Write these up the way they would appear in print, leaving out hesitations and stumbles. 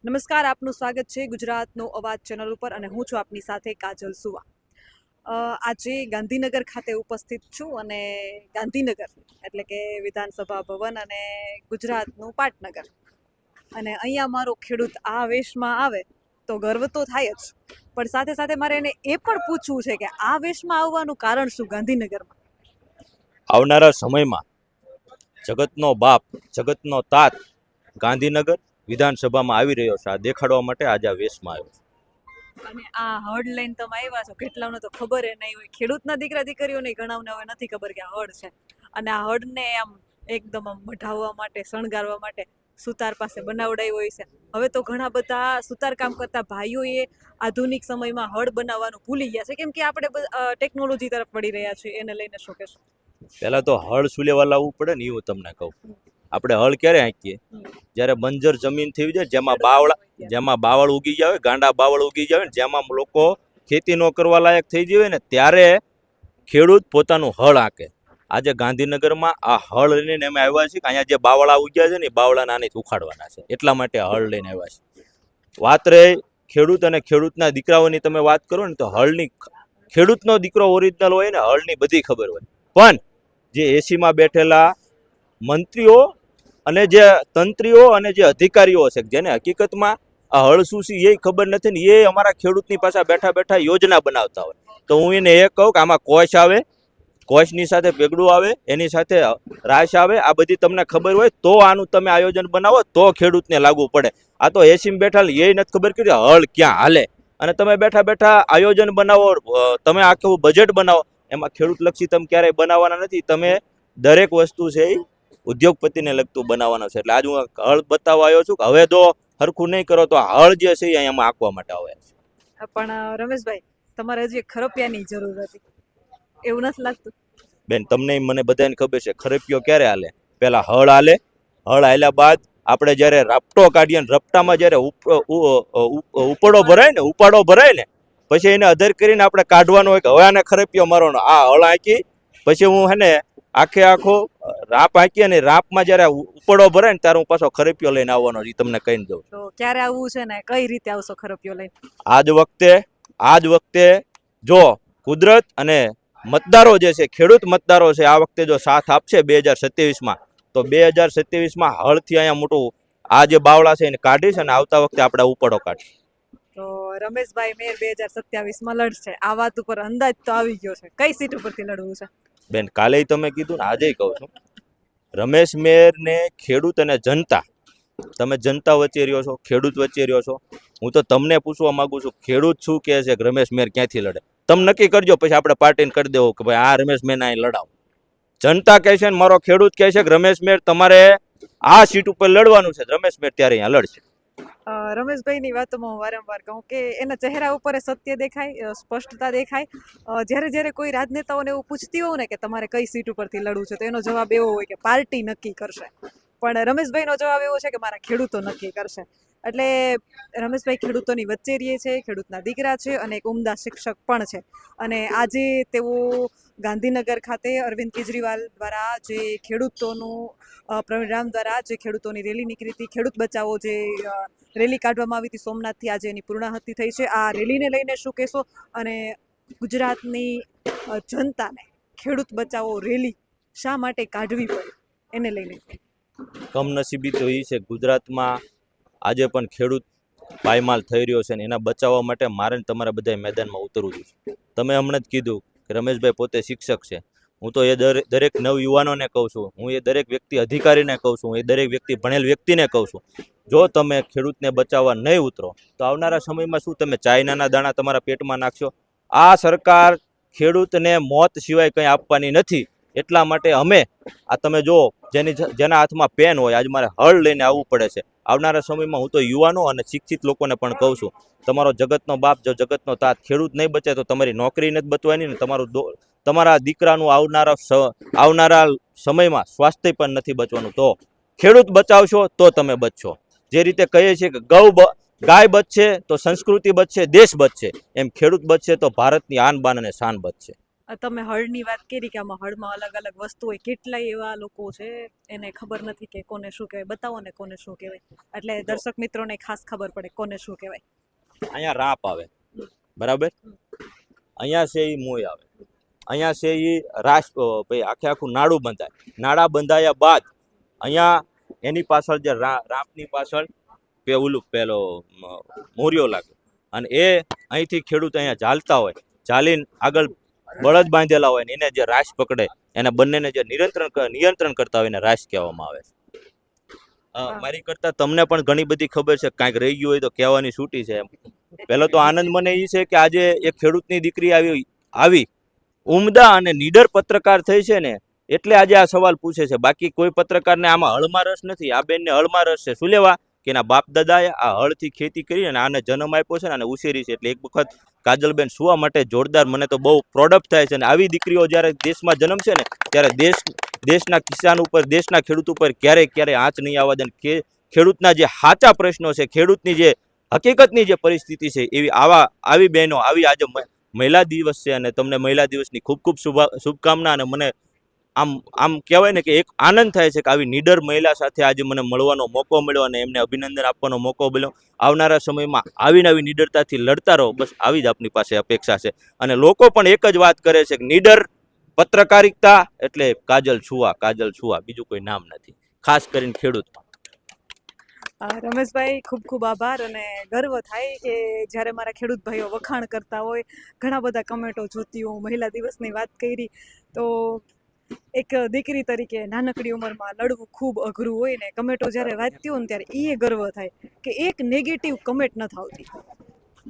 નમસ્કાર, આપનું સ્વાગત છે ગુજરાતનો અવાજ ચેનલ ઉપર અને હું છું આપની સાથે કાજલ સુવા. આજે ગાંધીનગર ખાતે ઉપસ્થિત છું અને ગાંધીનગર એટલે કે વિધાનસભા ભવન અને ગુજરાતનું પાટનગર, અને અહીંયા મારો ખેડૂત આ વેશમાં આવે તો ગર્વ તો થાય જ, પણ સાથે સાથે મારે એને એ પણ પૂછવું છે કે આ વેશમાં આવવાનું કારણ શું ગાંધીનગરમાં? આવનારા સમયમાં જગતનો બાપ, જગતનો તાત ગાંધીનગર વિધાનસભામાં આવી રહ્યો છે. આ દેખાડવા માટે આજે આ વેશમાં આવ્યો છે. અને આ હળ લઈને તમે આવ્યા છો, કેટલાઓને તો ખબર એ નહીં હોય, ખેડૂતના દીકરા દીકરીઓને ઘણાઓને હવે નથી ખબર કે આ હળ છે. અને આ હળને આમ એકદમ આમ મઢાવવા માટે, શણગારવા માટે સુતાર પાસે બનાવડાવી હોય છે. હવે તો ઘણા બધા સુતાર કામ કરતા ભાઈઓએ આધુનિક સમયમાં હળ બનાવવાનું ભૂલી ગયા છે, કેમ કે આપણે ટેકનોલોજી તરફ વળી રહ્યા છીએ. એને લઈને શું કહેશો? પહેલા તો હળ સુલેવા લાવવું પડે ને, એવું તમને કહું. આપણે હળ ક્યારે હાંકીએ? જ્યારે બંજર જમીન થઈ જાય, જેમાં બાવળ ઉગી જાય, ગાંડા બાવળ ઉગી જાય, જેમાં લોકો ખેતી ન કરવા લાયક થઈ જાય ને, ત્યારે ખેડૂત પોતાનું હળ હાંકે. આજે ગાંધીનગરમાં આ હળ લઈને અમે આવ્યા છીએ કે અહીંયા જે બાવળા ઉગ્યા છે ને, એ બાવળાને આને ઉખાડવાના છે, એટલા માટે હળ લઈને આવ્યા છે. વાત રહે ખેડૂત અને ખેડૂતના દીકરાઓની, તમે વાત કરો ને તો હળની, ખેડૂતનો દીકરો ઓરિજિનલ હોય ને, હળની બધી ખબર હોય, પણ જે એસીમાં બેઠેલા મંત્રીઓ અને જે તંત્રીઓ અને જે અધિકારીઓ છે, જેને હકીકતમાં આ હળ શું છે એ ખબર નથી ને, એ અમારા ખેડૂતની પાછા બેઠા બેઠા યોજના બનાવતા હોય. તો હું એને એ કહું કે આમાં કોશ આવે, કોશની સાથે પેગડું આવે, એની સાથે રાશ આવે, આ બધી તમને ખબર હોય તો આનું તમે આયોજન બનાવો, તો ખેડૂતને લાગુ પડે. આ તો એસીમાં બેઠા એ નથી ખબર કે હળ ક્યાં હાલે, અને તમે બેઠા બેઠા આયોજન બનાવો, તમે આખું બજેટ બનાવો, એમાં ખેડૂતલક્ષી તમે ક્યારેય બનાવવાના નથી. તમે દરેક વસ્તુ છે એ ઉદ્યોગપતિને લગતું બનાવવાનું છે. એટલે આજ હું હળ બતાવવા આવ્યો છું કે હવે જો હરખું નહીં કરો તો હળ જે છે એ અહીંયામાં આંકવા માટે આવે છે. પણ રમેશભાઈ, તમારે હજી ખરપિયાની જરૂર હતી, એવું નથી લાગતું? બેન, તમને મને બધાને ખબર છે ખરપિયો ક્યારે હાલે? પહેલા હળ હાલે, હળ હાલ્યા બાદ આપણે જ્યારે રાપટો કાઢીએ ને, રપટામાં જ્યારે ઉપાડો ભરાય ને, પછી એને અધર કરીને આપણે કાઢવાનો હોય કે હવે આને ખરપિયો મારવાનો. આ હળ હાંકી પછી હું હે ને આખો રાપ હાંકી, અને રાપમાં જ્યારે ઉપાડો ભરાય ને ત્યારે હું પાછો ખરપિયો લઈને આવવાનો, એ તમને કહીને દઉં. તો ક્યારે આવવું છે ને કઈ રીતે આવશો ખરપિયો લઈને? આજ વખતે જો કુદરત અને મતદારો જે છે, ખેડૂત મતદારો છે, આ વખતે જો સાથ આપશે 2027માં, તો 2027માં હળથી અહીંયા મોટું આ જે બાવળા છે એને કાઢીશ, અને આવતા વખતે આપણે ઉપાડો કાઢીશ. તો રમેશભાઈ મેયર 2027માં લડશે, આ વાત ઉપર અંદાજ તો આવી ગયો છે. કઈ સીટ ઉપરથી લડવું છે? બેન, કાલે તમે કીધું ને, આજે કહું છું, રમેશ મેયર ને ખેડૂત અને જનતા, તમે જનતા વચ્ચે રહ્યો છો, ખેડૂત વચ્ચે રહ્યો છો. હું તો તમને પૂછવા માંગુ છું, ખેડૂત શું કહે છે કે રમેશ મેયર ક્યાંથી લડે? તમે નક્કી કરજો, પછી આપણે પાર્ટીને કરી દેવું કે ભાઈ આ રમેશ મેયર અહીં લડાવો. જનતા કહે છે ને મારો ખેડૂત કહે છે કે રમેશ મેયર તમારે આ સીટ ઉપર લડવાનું છે, રમેશ મેયર ત્યારે અહીંયા લડશે. રમેશભાઈની વાતોમાં હું વારંવાર કહું કે એના ચહેરા ઉપર સત્ય દેખાય, સ્પષ્ટતા દેખાય. જ્યારે જ્યારે કોઈ રાજનેતાઓને એવું પૂછતી હોઉં ને કે તમારે કઈ સીટ ઉપરથી લડવું છે, તો એનો જવાબ એવો હોય કે પાર્ટી નક્કી કરશે. પણ રમેશભાઈનો જવાબ એવો છે કે મારા ખેડૂતો નક્કી કરશે. એટલે રમેશભાઈ ખેડૂતોની વચ્ચે રહે છે, ખેડૂતના દીકરા છે અને એક ઉમદા શિક્ષક પણ છે. અને આજે તેઓ ગાંધીનગર ખાતે અરવિંદ કેજરીવાલ દ્વારા જે ખેડૂતોનું પરિણામ દ્વારા જે ખેડૂતોની રેલી નીકળી હતી, ખેડૂત બચાવો જે રેલી કાઢવામાં આવી હતી સોમનાથથી, આજે એની પૂર્ણાહુતિ થઈ છે. આ રેલીને લઈને શું કહેશો? અને ગુજરાતની જનતાને ખેડૂત બચાવો રેલી શા માટે કાઢવી પડી, એને લઈને? કમનસીબી તો એ છે, ગુજરાતમાં આજે પણ ખેડૂત પાયમાલ થઈ રહ્યો છે, ને એના બચાવવા માટે મારે ને તમારે બધા મેદાનમાં ઉતરવું છે. તમે હમણાં જ કીધું કે રમેશભાઈ પોતે શિક્ષક છે. હું તો એ દરેક નવયુવાનોને કહું છું, હું એ દરેક વ્યક્તિ અધિકારીને કહું છું, હું એ દરેક વ્યક્તિ ભણેલ વ્યક્તિને કહું છું, જો તમે ખેડૂતને બચાવવા નહીં ઉતરો તો આવનારા સમયમાં શું તમે ચાઇનાના દાણા તમારા પેટમાં નાખશો? આ સરકાર ખેડૂતને મોત સિવાય કંઈ આપવાની નથી. એટલા માટે અમે આ તમે જો જેના હાથમાં પેન હોય, આજ મારે હળ લઈને આવવું પડે છે. આવનારા સમયમાં હું તો યુવાનો અને શિક્ષિત લોકોને પણ કહું છું, તમારો જગતનો બાપ, જો જગતનો તાત ખેડૂત નહીં બચે તો તમારી નોકરી નથી બચવાની, ને તમારા દીકરાનું આવનારા સમયમાં સ્વાસ્થ્ય પણ નથી બચવાનું. તો ખેડૂત બચાવશો તો તમે બચશો. જે રીતે કહીએ છીએ કે ગાય બચશે તો સંસ્કૃતિ બચશે, દેશ બચશે, એમ ખેડૂત બચશે તો ભારતની આન બાન અને શાન બચશે. તમે હળની વાત કરી કે આમાં હળમાં અલગ અલગ વસ્તુ હોય, કેટલાય એવા લોકો છે એને ખબર નથી કે કોને શું કહેવાય. બતાવો ને કોને શું કહેવાય, એટલે દર્શક મિત્રોને ખાસ ખબર પડે કોને શું કહેવાય. અહીંયા રાપ આવે, બરાબર, અહીંયા છે એ મોય આવે, અહીંયા છે એ રાસ, ભાઈ આખે આખું નાડું બંધાય. નાડા બંધાયા બાદ અહીંયા એની પાછળ જે રાપની પાછળ ઓલું પેલો મોરિયો લાગે, અને એ અહીંથી ખેડૂત અહીંયા ચાલતા હોય, ચાલીને આગળ બળદ બાંધેલા હોય ને એને જે રાસ પકડે, એને બંનેને જે નિયંત્રણ કરતા હોય એને રાસ કહેવામાં આવે છે. મારી કરતા તમને પણ ઘણી બધી ખબર છે, કાંઈક રહી ગયું હોય તો કહેવાની છૂટી છે. એમ પહેલો તો આનંદ મને એ છે કે આજે એક ખેડૂતની દીકરી આવી ઉમદા અને નીડર પત્રકાર થઈ છે ને, એટલે આજે આ સવાલ પૂછે છે. બાકી કોઈ પત્રકારને આમાં હળમાં રસ નથી. આ બેનને હળમાં રસ છે. શું લેવા કે એના બાપ દાદાએ આ હળથી ખેતી કરી અને આને જન્મ આપ્યો છે ને આને ઉછેરી છે. એટલે એક વખત કાજલબેન સુવા માટે જોરદાર, મને તો બહુ પ્રોડક્ટ થાય છે. અને આવી દીકરીઓ જ્યારે દેશમાં જન્મશે ને ત્યારે દેશના કિસાન ઉપર, દેશના ખેડૂત ઉપર ક્યારેય આંચ નહીં આવવા દે. કે ખેડૂતના જે સાચા પ્રશ્નો છે, ખેડૂતની જે હકીકતની જે પરિસ્થિતિ છે, આવી બહેનો, આવી આજે મહિલા દિવસ છે અને તમને મહિલા દિવસની ખૂબ ખૂબ શુભકામના. અને મને આમ કહેવાય ને કે એક આનંદ થાય છે કે આવી નીડર મહિલા સાથે આજે મને મળવાનો મોકો મળ્યો અને એમને અભિનંદન આપવાનો મોકો મળ્યો. આવનારા સમયમાં આવીને આવી નીડરતાથી લડતા રહો, બસ આવી જ આપની પાસે અપેક્ષા છે. અને લોકો પણ એક જ વાત કરે છે કે નીડર પત્રકારિતા એટલે કાજલ છુવા, બીજું કોઈ નામ નથી, ખાસ કરીને ખેડૂતમાં. રમેશભાઈ, ખૂબ ખૂબ આભાર. અને ગર્વ થાય કે જ્યારે મારા ખેડૂત ભાઈઓ વખાણ કરતા હોય, ઘણા બધા કમેન્ટો જોતી હું, મહિલા દિવસની વાત કરી, તો એક દીકરી તરીકે નાનકડી ઉંમરમાં લડવું ખૂબ અઘરું હોય ને. કમેન્ટો જ્યારે વાંચતી હોય ને ત્યારે એ ગર્વ થાય કે એક નેગેટિવ કમેન્ટ નથી આવતી.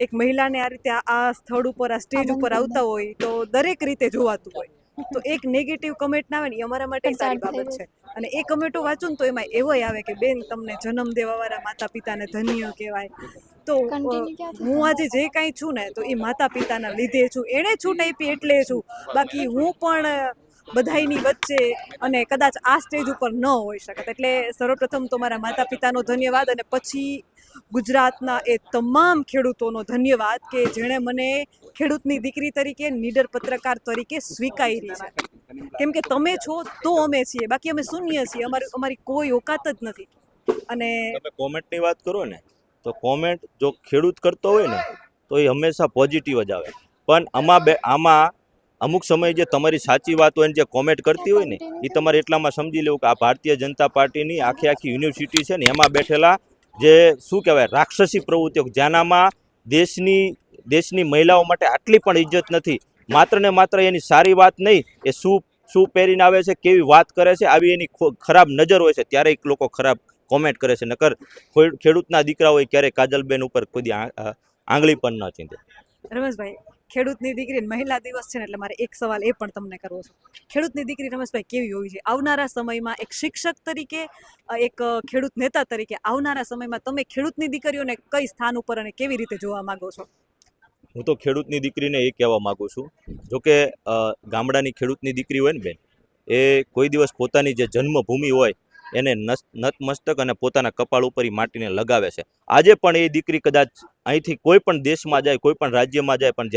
એક મહિલાને આ રીતે આ સ્થળ ઉપર, આ સ્ટેજ ઉપર આવતા હોય તો દરેક રીતે જોવાતું હોય, તો એક નેગેટિવ કમેન્ટ ના આવે ને એ અમારા માટે સારી બાબત છે. અને એ કમેન્ટો વાંચું ને તો એમાં એવોય આવે કે બેન, તમને જન્મ દેવાવાળા માતા પિતાને ધન્ય કહેવાય. તો હું આજે જે કાંઈ છું ને તો એ માતા પિતાના લીધે છું, એણે છૂટ આપી એટલે છું. બાકી હું પણ બધાયની વચ્ચે અને કદાચ આ સ્ટેજ ઉપર ન હોઈ શકત. એટલે સર્વપ્રથમ તો મારા માતા પિતાનો ધન્યવાદ, અને પછી ગુજરાતના એ તમામ ખેડૂતોનો ધન્યવાદ કે જેણે મને ખેડૂતની દીકરી તરીકે, નીડર પત્રકાર તરીકે સ્વીકારી છે. કેમ કે તમે છો તો અમે છીએ, બાકી અમે શૂન્ય છીએ. અમારી કોઈ ઓકાત જ નથી. અને તમે કોમેન્ટની વાત કરો ને, તો કોમેન્ટ જો ખેડૂત કરતો હોય ને તો એ હંમેશા પોઝિટિવ જ આવે. પણ આમાં અમુક સમયે જે તમારી સાચી વાત હોય જે કોમેન્ટ કરતી હોય ને, એ તમારે એટલામાં સમજી લેવું કે આ ભારતીય જનતા પાર્ટીની આખી યુનિવર્સિટી છે ને એમાં બેઠેલા જે શું કહેવાય રાક્ષસી પ્રવૃત્તિઓ, જેનામાં દેશની મહિલાઓ માટે આટલી પણ ઇજ્જત નથી. માત્ર ને માત્ર એની સારી વાત નહીં, એ શું પહેરીને આવે છે, કેવી વાત કરે છે, આવી એની ખરાબ નજર હોય છે, ત્યારે એક લોકો ખરાબ કોમેન્ટ કરે છે. નકર ખેડૂતના દીકરા હોય ક્યારેય કાજલબેન ઉપર કોઈ આંગળી પણ ન ચીંધે. રમેશભાઈ, ખેડૂતની દીકરી મહિલા દિવસ છે ને એટલે મારે એક સવાલ એ પણ તમને કરવો છે. ખેડૂતની દીકરી રમેશભાઈ કેવી હોવી છે આવનારા સમયમાં? એક શિક્ષક તરીકે, એક ખેડૂત નેતા તરીકે આવનારા સમયમાં તમે ખેડૂતની દીકરીઓને કઈ સ્થાન ઉપર અને કેવી રીતે જોવા માંગો છો? હું તો ખેડૂતની દીકરીને એ કહેવા માગું છું, જોકે ગામડાની ખેડૂતની દીકરી હોય ને બેન, એ કોઈ દિવસ પોતાની જે જન્મભૂમિ હોય એને નતમસ્તક અને પોતાના કપાળ ઉપર માટીને લગાવે છે. આજે પણ એ દીકરી કદાચ અહીંથી કોઈ પણ દેશમાં જાય, કોઈ પણ રાજ્યમાં જાય, પણ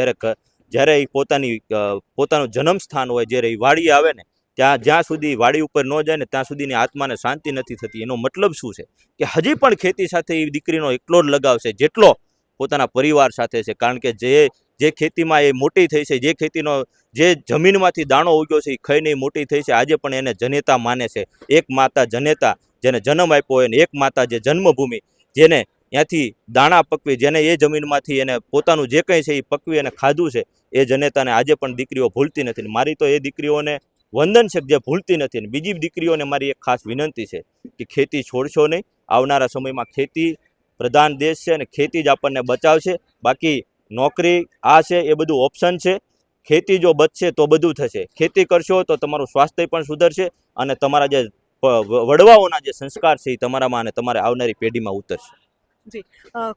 જ્યારે એ પોતાનું જન્મ સ્થાન હોય, જ્યારે એ વાડી આવે ને, જ્યાં સુધી વાડી ઉપર ન જાય ને ત્યાં સુધીની આત્માને શાંતિ નથી થતી. એનો મતલબ શું છે કે હજી પણ ખેતી સાથે એ દીકરીનો એટલો જ લગાવ છે જેટલો પોતાના પરિવાર સાથે છે. કારણ કે જે ખેતીમાં એ મોટી થઈ છે, જે ખેતીનો જે જમીનમાંથી દાણો ઉગ્યો છે એ ખાઈને મોટી થઈ છે, આજે પણ એને જનેતા માને છે. એક માતા જનેતા, જેને જન્મ આપ્યો હોય, ને એક માતા જે જન્મભૂમિ, જેને ત્યાંથી દાણા પકવી, જેને એ જમીનમાંથી એને પોતાનું જે કંઈ છે એ પકવી અને ખાધું છે, એ જનેતાને આજે પણ દીકરીઓ ભૂલતી નથી. મારી તો એ દીકરીઓને વંદન છે જે ભૂલતી નથી. બીજી દીકરીઓને મારી એક ખાસ વિનંતી છે કે ખેતી છોડશો નહીં. આવનારા સમયમાં ખેતી પ્રધાન દેશ છે અને ખેતી જ આપણને બચાવશે. બાકી નોકરી આ છે એ બધું ઓપ્શન છે. ખેતી જો બચશે તો બધું થશે. ખેતી કરશો તો તમારું સ્વાસ્થ્ય પણ સુધરશે અને તમારા જે વડવાઓના જે સંસ્કાર છે એ તમારામાં અને તમારે આવનારી પેઢીમાં ઉતરશે. જી,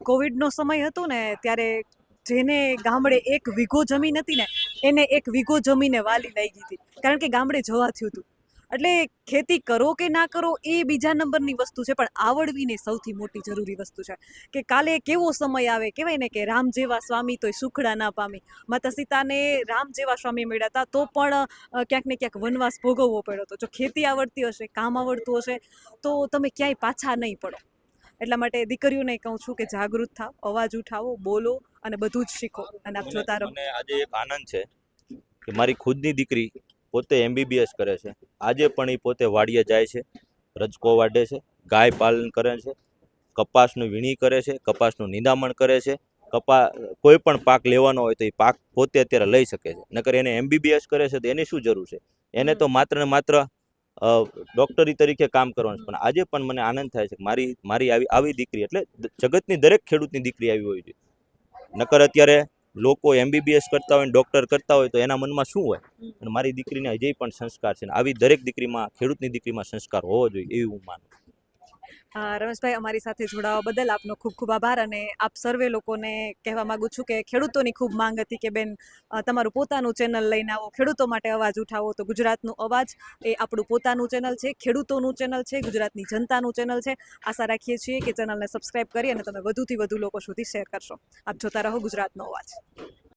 કોવિડનો સમય હતો ને ત્યારે જેને ગામડે 1 વીઘો જમીન હતી ને એને 1 વીઘો જમીને વાલી લાગી હતી, કારણ કે ગામડે જવા થયું હતું. એટલે ખેતી કરો કે ના કરો એ બીજા નંબરની વસ્તુ છે, પણ આવડવીને સૌથી મોટી જરૂરી વસ્તુ છે. કે કાલે કેવો સમય આવે, કહેવાય ને કે રામ જેવા સ્વામી તોય સુખડા ના પામી. માતા સીતાને રામ જેવા સ્વામી મળ્યા હતા તો પણ ક્યાંક ને ક્યાંક વનવાસ ભોગવવો પડ્યો હતો. જો ખેતી આવડતી હશે, કામ આવડતું હશે તો તમે ક્યાંય પાછા નહીં પડો. એટલા માટે દીકરીઓને કહું છું કે જાગૃત થાવ, અવાજ ઉઠાવો, બોલો અને બધું જ શીખો. અને આપ જોતા રહો. મને આજે એક આનંદ છે કે મારી ખુદની દીકરી પોતે MBBS કરે છે. આજે પણ એ પોતે વાડીએ જાય છે, રજકો વાઢે છે, ગાય પાલન કરે છે, કપાસનું વીણી કરે છે, કપાસનું નિંદામણ કરે છે. કોઈ પણ પાક લેવાનો હોય તો એ પાક પોતે અત્યારે લઈ શકે છે. નકર એને MBBS કરે છે તો એની શું જરૂર છે? એને તો માત્ર ને માત્ર ડોક્ટરી તરીકે કામ કરવાનું છે. પણ આજે પણ મને આનંદ થાય છે કે મારી આવી દીકરી, એટલે જગતની દરેક ખેડૂતની દીકરી આવી હોય છે. નકર અત્યારે લોકો MBBS કરતા હોય, ડોક્ટર કરતા હોય તો એના મનમાં શું હોય? અને મારી દીકરીને હજી પણ સંસ્કાર છે. આવી દરેક દીકરીમાં, ખેડૂતની દીકરીમાં સંસ્કાર હોવો જોઈએ એવું હું માનું. રમેશભાઈ, અમારી સાથે જોડાવા બદલ આપનો ખૂબ ખૂબ આભાર. અને આપ સર્વે લોકોને કહેવા માંગુ છું કે ખેડૂતોની ખૂબ માંગ હતી કે બેન તમારું પોતાનું ચેનલ લઈને આવો, ખેડૂતો માટે અવાજ ઉઠાવો. તો ગુજરાતનું અવાજ એ આપણું પોતાનું ચેનલ છે, ખેડૂતોનું ચેનલ છે, ગુજરાતની જનતાનું ચેનલ છે. આશા રાખીએ છીએ કે ચેનલને સબસ્ક્રાઇબ કરી અને તમે વધુથી વધુ લોકો સુધી શેર કરશો. આપ જોતા રહો ગુજરાતનો અવાજ.